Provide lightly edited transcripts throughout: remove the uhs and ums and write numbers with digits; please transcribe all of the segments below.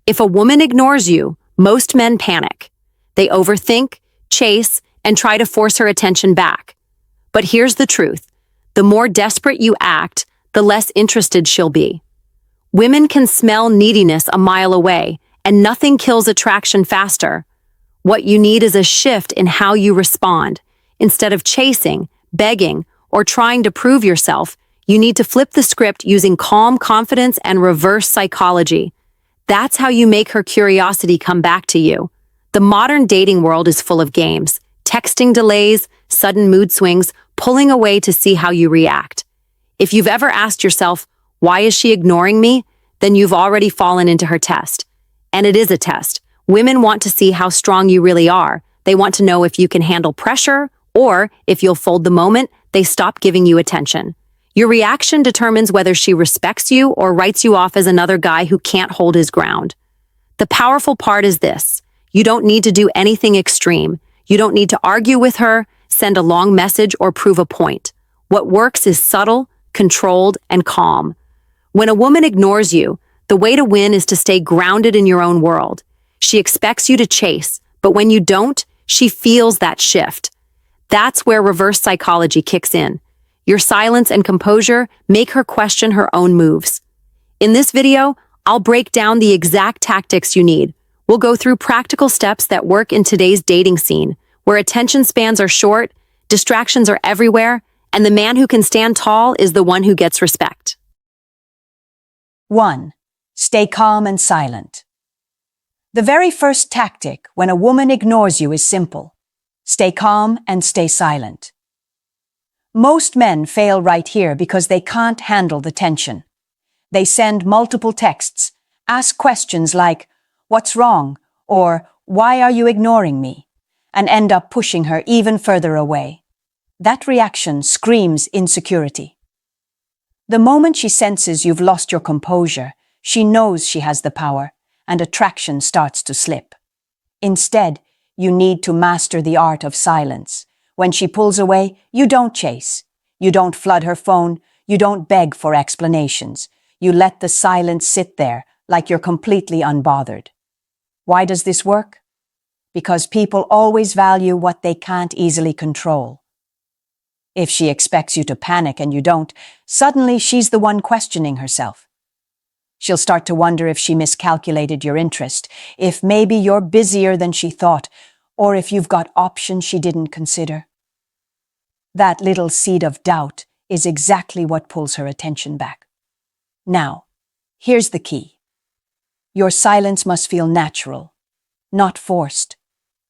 If a woman ignores you, most men panic. They overthink, chase, and try to force her attention back. But here's the truth. The more desperate you act, the less interested she'll be. Women can smell neediness a mile away, and nothing kills attraction faster. What you need is a shift in how you respond. Instead of chasing, begging, or trying to prove yourself, you need to flip the script using calm confidence and reverse psychology. That's how you make her curiosity come back to you. The modern dating world is full of games, texting delays, sudden mood swings, pulling away to see how you react. If you've ever asked yourself, why is she ignoring me? Then you've already fallen into her test. And it is a test. Women want to see how strong you really are. They want to know if you can handle pressure, or if you'll fold the moment they stop giving you attention. Your reaction determines whether she respects you or writes you off as another guy who can't hold his ground. The powerful part is this. You don't need to do anything extreme. You don't need to argue with her, send a long message, or prove a point. What works is subtle, controlled, and calm. When a woman ignores you, the way to win is to stay grounded in your own world. She expects you to chase, but when you don't, she feels that shift. That's where reverse psychology kicks in. Your silence and composure make her question her own moves. In this video, I'll break down the exact tactics you need. We'll go through practical steps that work in today's dating scene, where attention spans are short, distractions are everywhere, and the man who can stand tall is the one who gets respect. 1. Stay calm and silent. The very first tactic when a woman ignores you is simple. Stay calm and stay silent. Most men fail right here because they can't handle the tension. They send multiple texts, ask questions like, "What's wrong?" or "Why are you ignoring me?" and end up pushing her even further away. That reaction screams insecurity. The moment she senses you've lost your composure, she knows she has the power, and attraction starts to slip. Instead, you need to master the art of silence. When she pulls away, you don't chase. You don't flood her phone. You don't beg for explanations. You let the silence sit there like you're completely unbothered. Why does this work? Because people always value what they can't easily control. If she expects you to panic and you don't, suddenly she's the one questioning herself. She'll start to wonder if she miscalculated your interest, if maybe you're busier than she thought, or if you've got options she didn't consider. That little seed of doubt is exactly what pulls her attention back. Now, here's the key. Your silence must feel natural, not forced.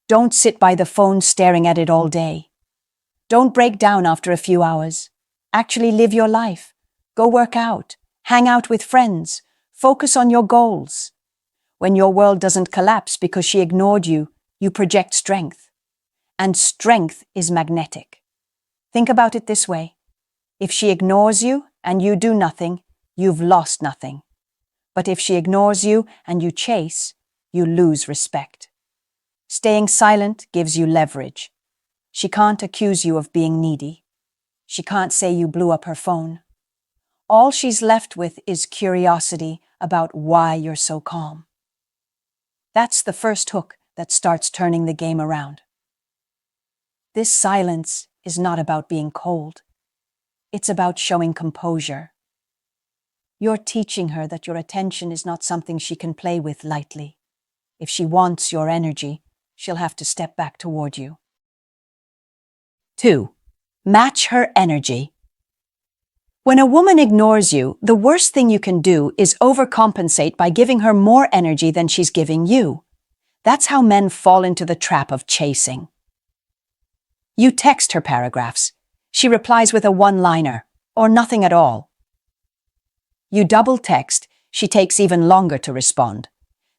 Don't sit by the phone staring at it all day. Don't break down after a few hours. Actually live your life. Go work out. Hang out with friends. Focus on your goals. When your world doesn't collapse because she ignored you, you project strength. And strength is magnetic. Think about it this way. If she ignores you and you do nothing, you've lost nothing. But if she ignores you and you chase, you lose respect. Staying silent gives you leverage. She can't accuse you of being needy. She can't say you blew up her phone. All she's left with is curiosity about why you're so calm. That's the first hook that starts turning the game around. This silence is not about being cold. It's about showing composure. You're teaching her that your attention is not something she can play with lightly. If she wants your energy, she'll have to step back toward you. 2. Match her energy. When a woman ignores you, the worst thing you can do is overcompensate by giving her more energy than she's giving you. That's how men fall into the trap of chasing. You text her paragraphs. She replies with a one-liner, or nothing at all. You double text, she takes even longer to respond.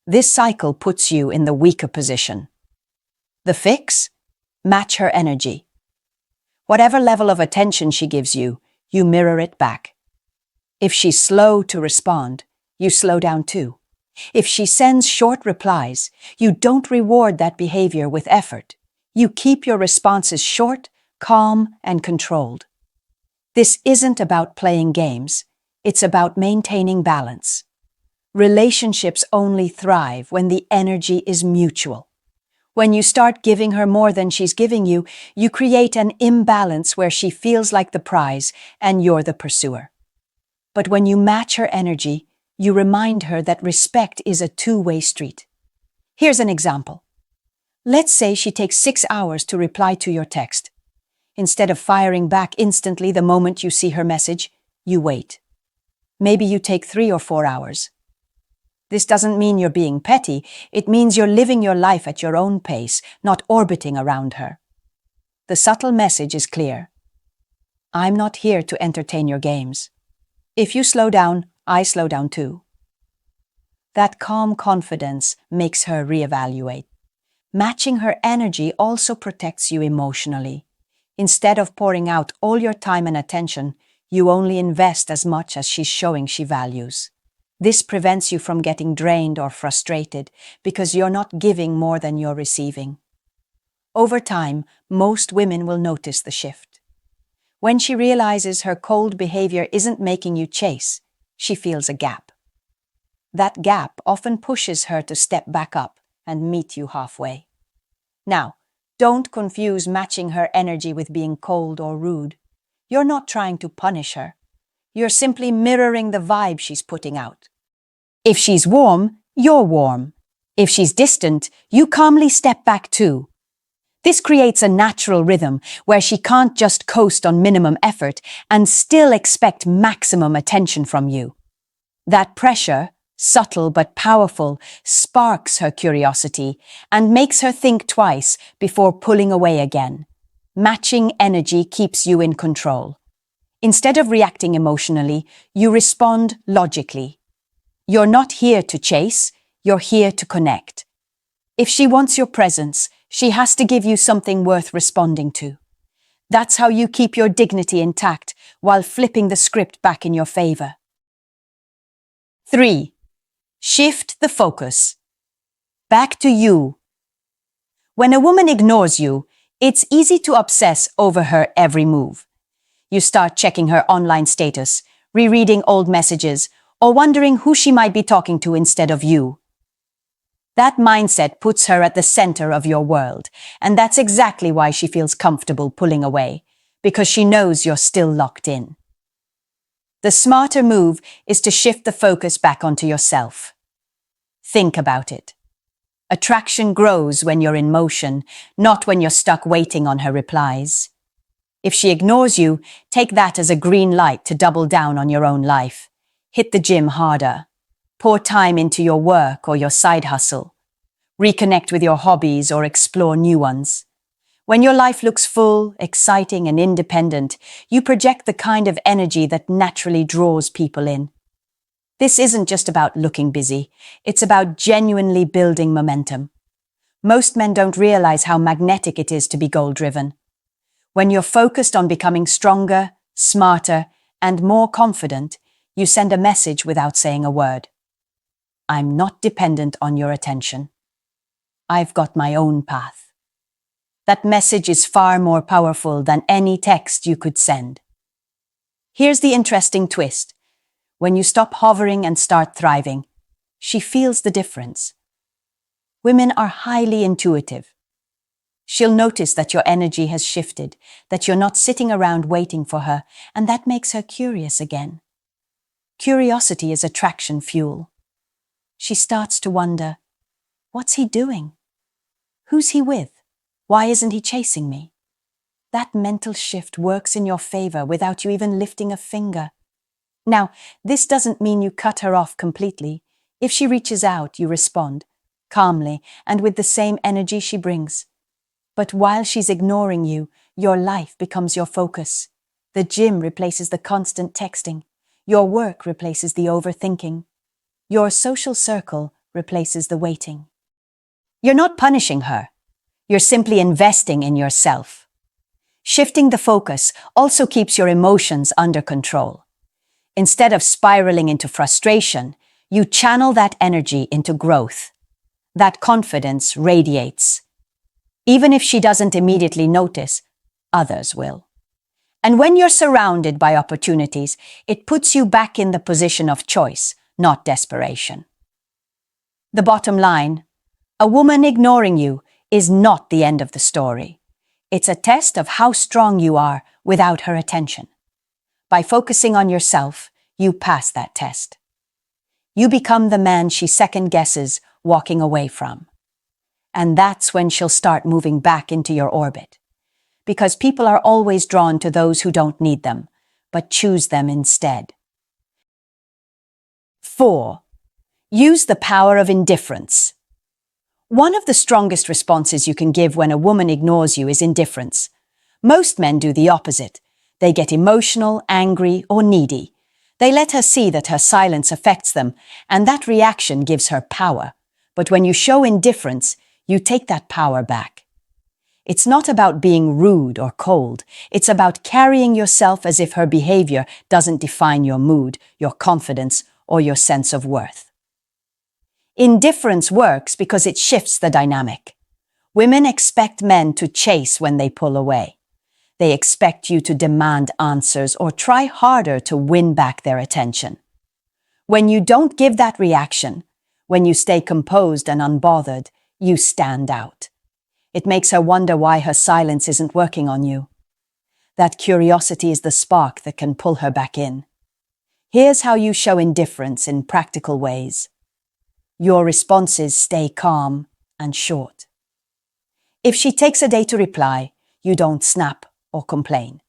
This cycle puts you in the weaker position. The fix? Match her energy. Whatever level of attention she gives you, you mirror it back. If she's slow to respond, you slow down too. If she sends short replies, you don't reward that behavior with effort. You keep your responses short, calm, and controlled. This isn't about playing games. It's about maintaining balance. Relationships only thrive when the energy is mutual. When you start giving her more than she's giving you, you create an imbalance where she feels like the prize and you're the pursuer. But when you match her energy, you remind her that respect is a two-way street. Here's an example. Let's say she takes 6 hours to reply to your text. Instead of firing back instantly the moment you see her message, you wait. Maybe you take 3 or 4 hours. This doesn't mean you're being petty, it means you're living your life at your own pace, not orbiting around her. The subtle message is clear. I'm not here to entertain your games. If you slow down, I slow down too. That calm confidence makes her reevaluate. Matching her energy also protects you emotionally. Instead of pouring out all your time and attention, you only invest as much as she's showing she values. This prevents you from getting drained or frustrated because you're not giving more than you're receiving. Over time, most women will notice the shift. When she realizes her cold behavior isn't making you chase, she feels a gap. That gap often pushes her to step back up and meet you halfway. Now, don't confuse matching her energy with being cold or rude. You're not trying to punish her. You're simply mirroring the vibe she's putting out. If she's warm, you're warm. If she's distant, you calmly step back too. This creates a natural rhythm where she can't just coast on minimum effort and still expect maximum attention from you. That pressure, subtle but powerful, sparks her curiosity and makes her think twice before pulling away again. Matching energy keeps you in control. Instead of reacting emotionally, you respond logically. You're not here to chase, you're here to connect. If she wants your presence, she has to give you something worth responding to. That's how you keep your dignity intact while flipping the script back in your favor. 3. Shift the focus. Back to you. When a woman ignores you, it's easy to obsess over her every move. You start checking her online status, rereading old messages, or wondering who she might be talking to instead of you. That mindset puts her at the center of your world, and that's exactly why she feels comfortable pulling away, because she knows you're still locked in. The smarter move is to shift the focus back onto yourself. Think about it. Attraction grows when you're in motion, not when you're stuck waiting on her replies. If she ignores you, take that as a green light to double down on your own life. Hit the gym harder. Pour time into your work or your side hustle. Reconnect with your hobbies or explore new ones. When your life looks full, exciting, and independent, you project the kind of energy that naturally draws people in. This isn't just about looking busy, it's about genuinely building momentum. Most men don't realize how magnetic it is to be goal-driven. When you're focused on becoming stronger, smarter, and more confident, you send a message without saying a word. I'm not dependent on your attention. I've got my own path. That message is far more powerful than any text you could send. Here's the interesting twist. When you stop hovering and start thriving, she feels the difference. Women are highly intuitive. She'll notice that your energy has shifted, that you're not sitting around waiting for her, and that makes her curious again. Curiosity is attraction fuel. She starts to wonder, what's he doing? Who's he with? Why isn't he chasing me? That mental shift works in your favor without you even lifting a finger. Now, this doesn't mean you cut her off completely. If she reaches out, you respond, calmly and with the same energy she brings. But while she's ignoring you, your life becomes your focus. The gym replaces the constant texting. Your work replaces the overthinking. Your social circle replaces the waiting. You're not punishing her. You're simply investing in yourself. Shifting the focus also keeps your emotions under control. Instead of spiraling into frustration, you channel that energy into growth. That confidence radiates. Even if she doesn't immediately notice, others will. And when you're surrounded by opportunities, it puts you back in the position of choice, not desperation. The bottom line: a woman ignoring you is not the end of the story. It's a test of how strong you are without her attention. By focusing on yourself, you pass that test. You become the man she second guesses walking away from. And that's when she'll start moving back into your orbit. Because people are always drawn to those who don't need them, but choose them instead. 4. Use the power of indifference. One of the strongest responses you can give when a woman ignores you is indifference. Most men do the opposite. They get emotional, angry, or needy. They let her see that her silence affects them, and that reaction gives her power. But when you show indifference, you take that power back. It's not about being rude or cold. It's about carrying yourself as if her behavior doesn't define your mood, your confidence, or your sense of worth. Indifference works because it shifts the dynamic. Women expect men to chase when they pull away. They expect you to demand answers or try harder to win back their attention. When you don't give that reaction, when you stay composed and unbothered, you stand out. It makes her wonder why her silence isn't working on you. That curiosity is the spark that can pull her back in. Here's how you show indifference in practical ways. Your responses stay calm and short. If she takes a day to reply, you don't snap or complain.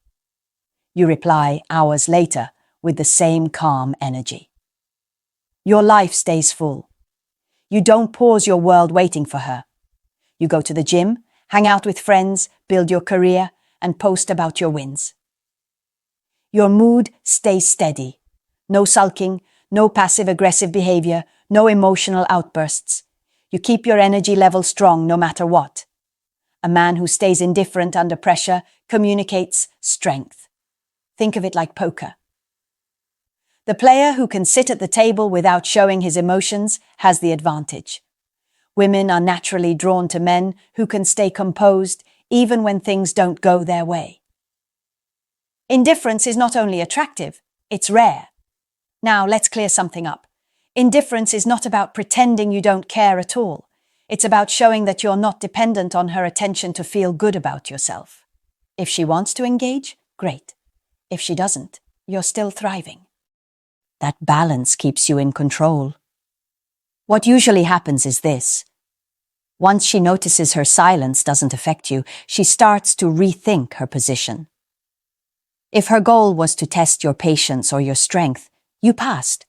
You reply hours later with the same calm energy. Your life stays full. You don't pause your world waiting for her. You go to the gym, hang out with friends, build your career, and post about your wins. Your mood stays steady. No sulking, no passive-aggressive behavior, no emotional outbursts. You keep your energy level strong no matter what. A man who stays indifferent under pressure communicates strength. Think of it like poker. The player who can sit at the table without showing his emotions has the advantage. Women are naturally drawn to men who can stay composed even when things don't go their way. Indifference is not only attractive, it's rare. Now let's clear something up. Indifference is not about pretending you don't care at all. It's about showing that you're not dependent on her attention to feel good about yourself. If she wants to engage, great. If she doesn't, you're still thriving. That balance keeps you in control. What usually happens is this. Once she notices her silence doesn't affect you, she starts to rethink her position. If her goal was to test your patience or your strength, you passed.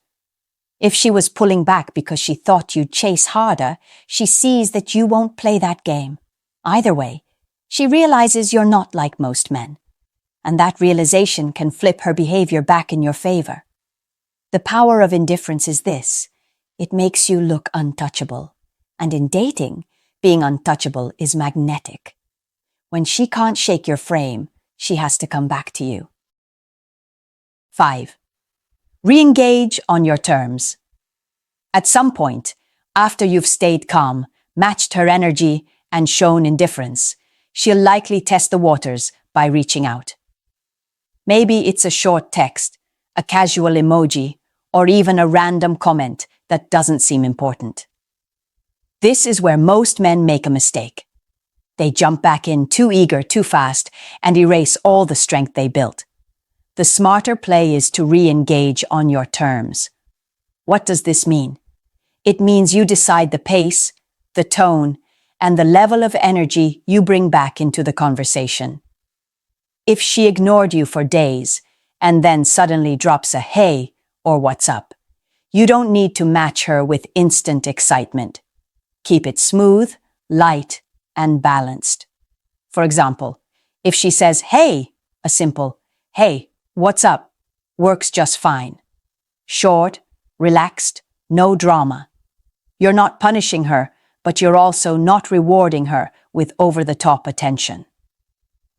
If she was pulling back because she thought you'd chase harder, she sees that you won't play that game. Either way, she realizes you're not like most men. And that realization can flip her behavior back in your favor. The power of indifference is this. It makes you look untouchable. And in dating, being untouchable is magnetic. When she can't shake your frame, she has to come back to you. 5. Re-engage on your terms. At some point, after you've stayed calm, matched her energy, and shown indifference, she'll likely test the waters by reaching out. Maybe it's a short text, a casual emoji, or even a random comment that doesn't seem important. This is where most men make a mistake. They jump back in too eager, too fast, and erase all the strength they built. The smarter play is to re-engage on your terms. What does this mean? It means you decide the pace, the tone, and the level of energy you bring back into the conversation. If she ignored you for days and then suddenly drops a "hey" or "what's up," you don't need to match her with instant excitement. Keep it smooth, light, and balanced. For example, if she says, "Hey," a simple, "Hey, what's up?" works just fine. Short, relaxed, no drama. You're not punishing her, but you're also not rewarding her with over-the-top attention.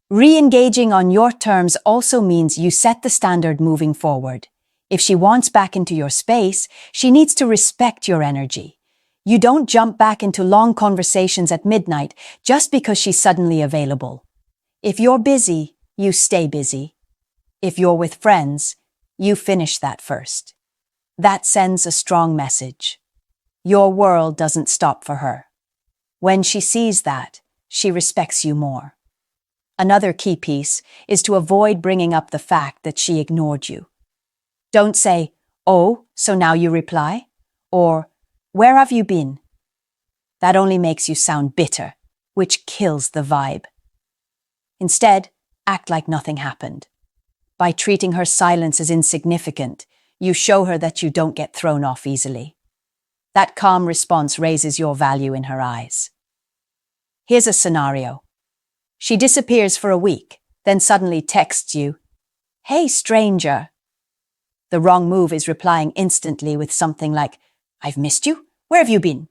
Re-engaging on your terms also means you set the standard moving forward. If she wants back into your space, she needs to respect your energy. You don't jump back into long conversations at midnight just because she's suddenly available. If you're busy, you stay busy. If you're with friends, you finish that first. That sends a strong message. Your world doesn't stop for her. When she sees that, she respects you more. Another key piece is to avoid bringing up the fact that she ignored you. Don't say, "Oh, so now you reply?" or "Where have you been?" That only makes you sound bitter, which kills the vibe. Instead, act like nothing happened. By treating her silence as insignificant, you show her that you don't get thrown off easily. That calm response raises your value in her eyes. Here's a scenario. She disappears for a week, then suddenly texts you, "Hey, stranger." The wrong move is replying instantly with something like, "I've missed you. Where have you been?"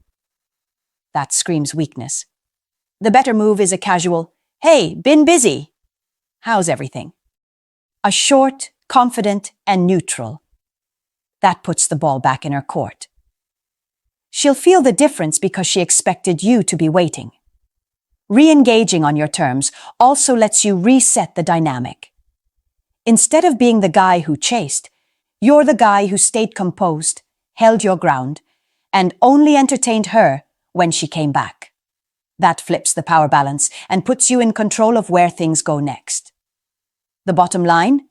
That screams weakness. The better move is a casual, "Hey, been busy. How's everything?" A short, confident, and neutral. That puts the ball back in her court. She'll feel the difference because she expected you to be waiting. Re-engaging on your terms also lets you reset the dynamic. Instead of being the guy who chased, you're the guy who stayed composed, held your ground, and only entertained her when she came back. That flips the power balance and puts you in control of where things go next. The bottom line?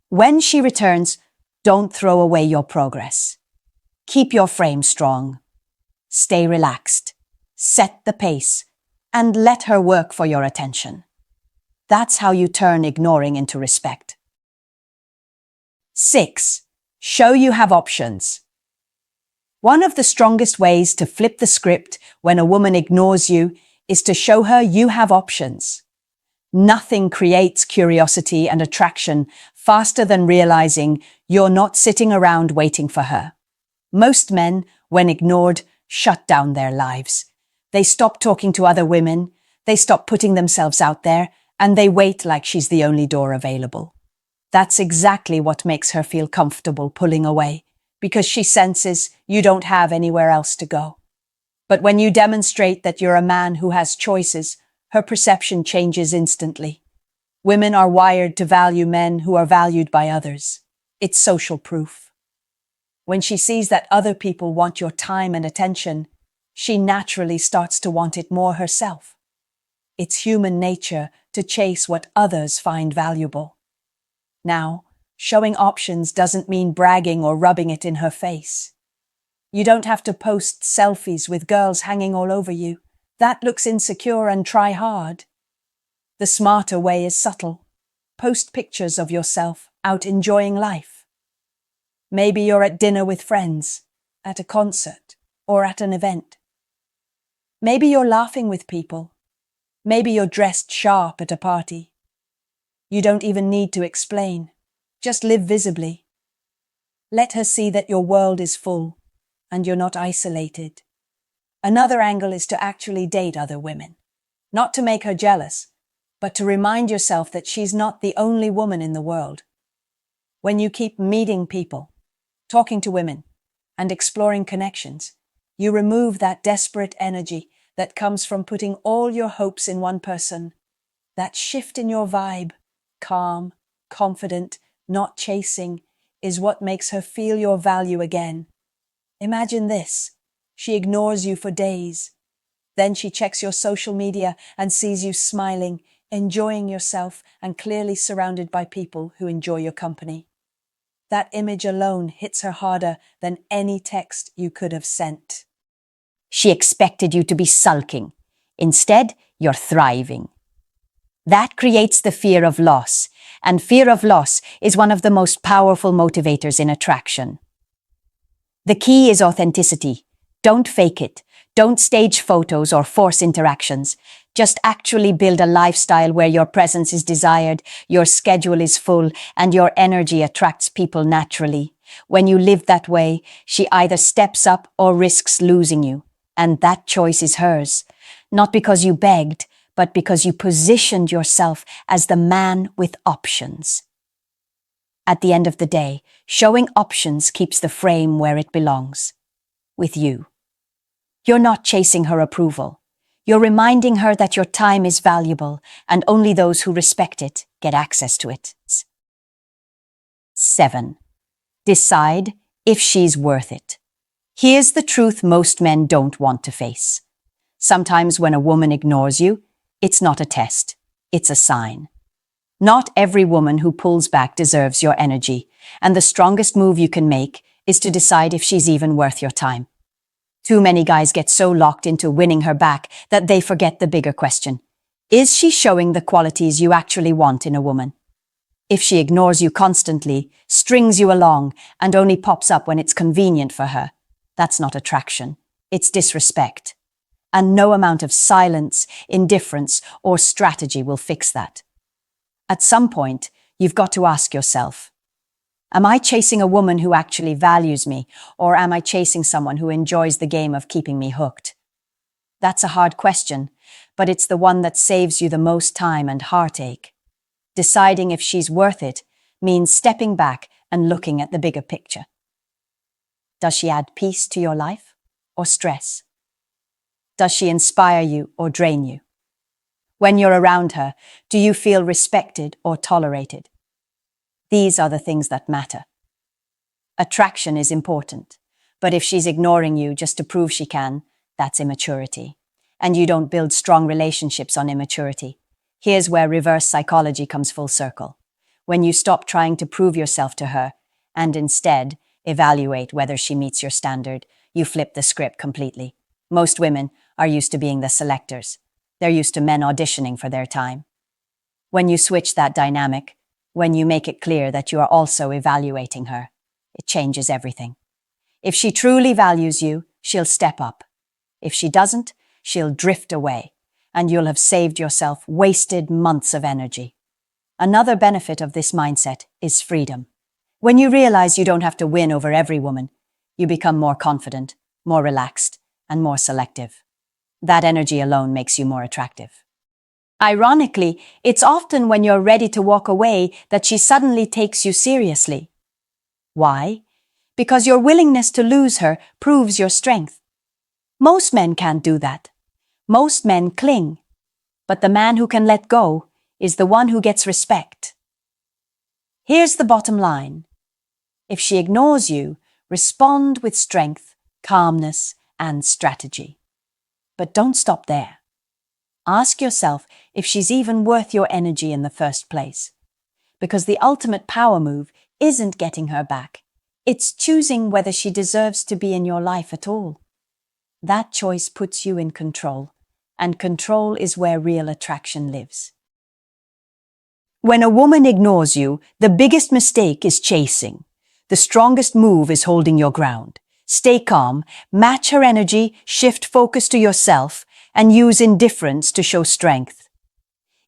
When she returns, don't throw away your progress. Keep your frame strong. Stay relaxed. Set the pace. And let her work for your attention. That's how you turn ignoring into respect. 6. Show you have options. One of the strongest ways to flip the script when a woman ignores you is to show her you have options. Nothing creates curiosity and attraction faster than realizing you're not sitting around waiting for her. Most men, when ignored, shut down their lives. They stop talking to other women, they stop putting themselves out there, and they wait like she's the only door available. That's exactly what makes her feel comfortable pulling away, because she senses you don't have anywhere else to go. But when you demonstrate that you're a man who has choices, her perception changes instantly. Women are wired to value men who are valued by others. It's social proof. When she sees that other people want your time and attention, she naturally starts to want it more herself. It's human nature to chase what others find valuable. Now, showing options doesn't mean bragging or rubbing it in her face. You don't have to post selfies with girls hanging all over you. That looks insecure and try hard. The smarter way is subtle. Post pictures of yourself out enjoying life. Maybe you're at dinner with friends, at a concert, or at an event. Maybe you're laughing with people. Maybe you're dressed sharp at a party. You don't even need to explain. Just live visibly. Let her see that your world is full and you're not isolated. Another angle is to actually date other women. Not to make her jealous, but to remind yourself that she's not the only woman in the world. When you keep meeting people, talking to women, and exploring connections, you remove that desperate energy that comes from putting all your hopes in one person. That shift in your vibe, calm, confident, not chasing, is what makes her feel your value again. Imagine this. She ignores you for days. Then she checks your social media and sees you smiling, enjoying yourself, and clearly surrounded by people who enjoy your company. That image alone hits her harder than any text you could have sent. She expected you to be sulking. Instead, you're thriving. That creates the fear of loss, and fear of loss is one of the most powerful motivators in attraction. The key is authenticity. Don't fake it. Don't stage photos or force interactions. Just actually build a lifestyle where your presence is desired, your schedule is full, and your energy attracts people naturally. When you live that way, she either steps up or risks losing you. And that choice is hers. Not because you begged, but because you positioned yourself as the man with options. At the end of the day, showing options keeps the frame where it belongs. With you. You're not chasing her approval. You're reminding her that your time is valuable and only those who respect it get access to it. 7. Decide if she's worth it. Here's the truth most men don't want to face. Sometimes when a woman ignores you, it's not a test, it's a sign. Not every woman who pulls back deserves your energy, and the strongest move you can make is to decide if she's even worth your time. Too many guys get so locked into winning her back that they forget the bigger question. Is she showing the qualities you actually want in a woman? If she ignores you constantly, strings you along, and only pops up when it's convenient for her, that's not attraction, it's disrespect. And no amount of silence, indifference, or strategy will fix that. At some point, you've got to ask yourself, am I chasing a woman who actually values me, or am I chasing someone who enjoys the game of keeping me hooked? That's a hard question, but it's the one that saves you the most time and heartache. Deciding if she's worth it means stepping back and looking at the bigger picture. Does she add peace to your life or stress? Does she inspire you or drain you? When you're around her, do you feel respected or tolerated? These are the things that matter. Attraction is important, but if she's ignoring you just to prove she can, that's immaturity. And you don't build strong relationships on immaturity. Here's where reverse psychology comes full circle. When you stop trying to prove yourself to her and instead evaluate whether she meets your standard, you flip the script completely. Most women are used to being the selectors. They're used to men auditioning for their time. When you switch that dynamic, when you make it clear that you are also evaluating her, it changes everything. If she truly values you, she'll step up. If she doesn't, she'll drift away, and you'll have saved yourself wasted months of energy. Another benefit of this mindset is freedom. When you realize you don't have to win over every woman, you become more confident, more relaxed, and more selective. That energy alone makes you more attractive. Ironically, it's often when you're ready to walk away that she suddenly takes you seriously. Why? Because your willingness to lose her proves your strength. Most men can't do that. Most men cling. But the man who can let go is the one who gets respect. Here's the bottom line. If she ignores you, respond with strength, calmness, and strategy. But don't stop there. Ask yourself if she's even worth your energy in the first place. Because the ultimate power move isn't getting her back. It's choosing whether she deserves to be in your life at all. That choice puts you in control, and control is where real attraction lives. When a woman ignores you, the biggest mistake is chasing. The strongest move is holding your ground. Stay calm, match her energy, shift focus to yourself, and use indifference to show strength.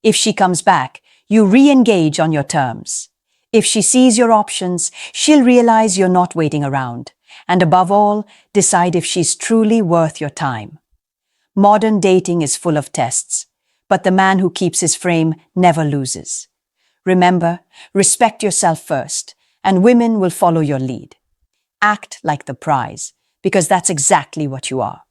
If she comes back, you re-engage on your terms. If she sees your options, she'll realize you're not waiting around. And above all, decide if she's truly worth your time. Modern dating is full of tests, but the man who keeps his frame never loses. Remember, respect yourself first, and women will follow your lead. Act like the prize, because that's exactly what you are.